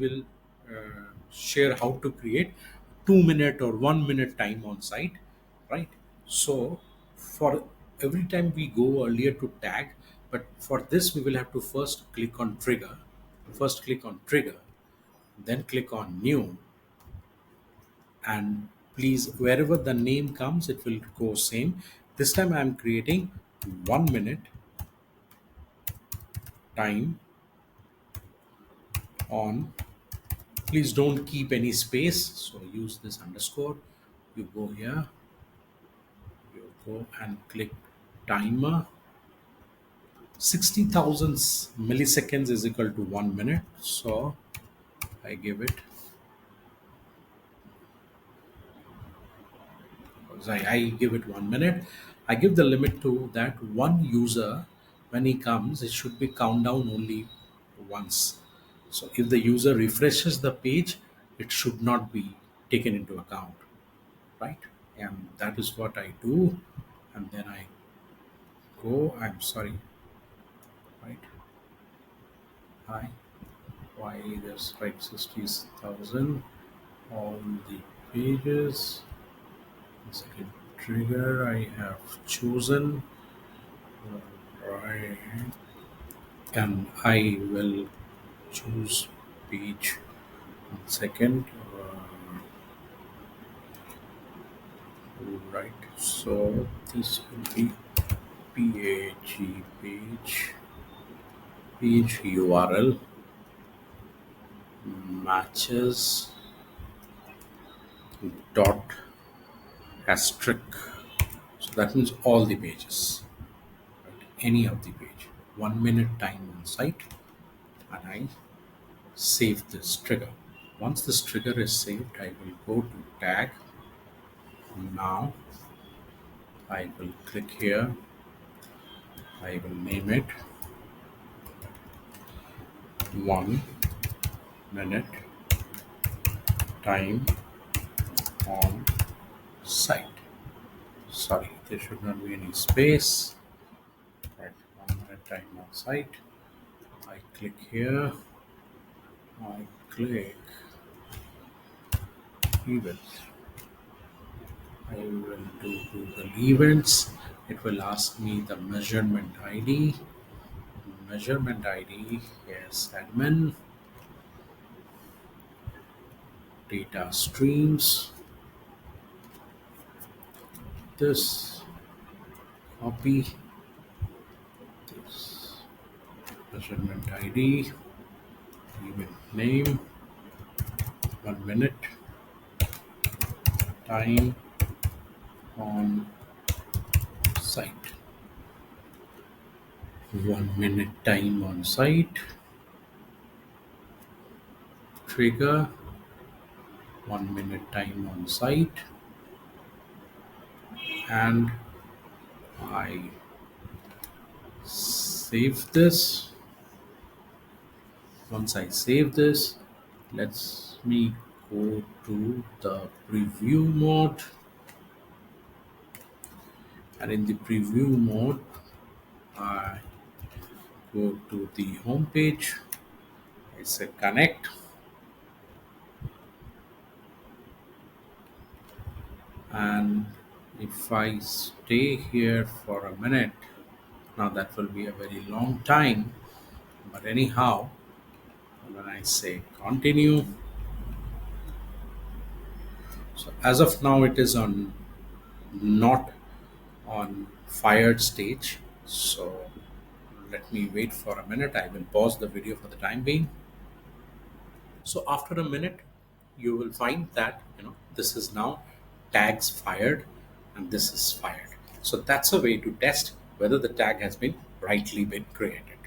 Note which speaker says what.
Speaker 1: will share how to create 2 minute or 1 minute time on site, right? So for every time we go earlier to tag, but for this we will have to first click on trigger, then click on new, and please wherever the name comes it will go same. This time I am creating 1 minute time on. Please don't keep any space, so use this underscore. You go here, you go and click timer. 60,000 milliseconds is equal to 1 minute, so I give it, I give it 1 minute. I give the limit to that one user. When he comes it should be countdown only once. So if the user refreshes the page it should not be taken into account, right? And that is what I do. And then I go, I'm sorry, right? Hi, why there's like 60,000 on the pages. Second trigger I have chosen, right? And I will choose page. One second, right? So this will be page URL matches dot asterisk. So that means all the pages, right? Any of the page. 1 minute time on site, and I save this trigger. Once this trigger is saved, I will go to tag. Now I will click here. I will name it 1 minute time on site. Sorry, there should not be any space. Right, 1 minute time on site. I click here. I click events. I will do Google Events. It will ask me the measurement ID. Measurement ID, yes, admin, data streams. This copy this measurement ID, event name, 1 minute time on site. 1 minute time on site. Trigger 1 minute time on site, and I save this. Once I save this, let's me go to the preview mode, and in the preview mode I go to the home page. I say connect, and if I stay here for a minute, now that will be a very long time, but anyhow, when I say continue, so as of now it is on not on fired stage. So let me wait for a minute. I will pause the video for the time being. So after a minute you will find that this is now tags fired and this is fired. So that's a way to test whether the tag has been rightly been created.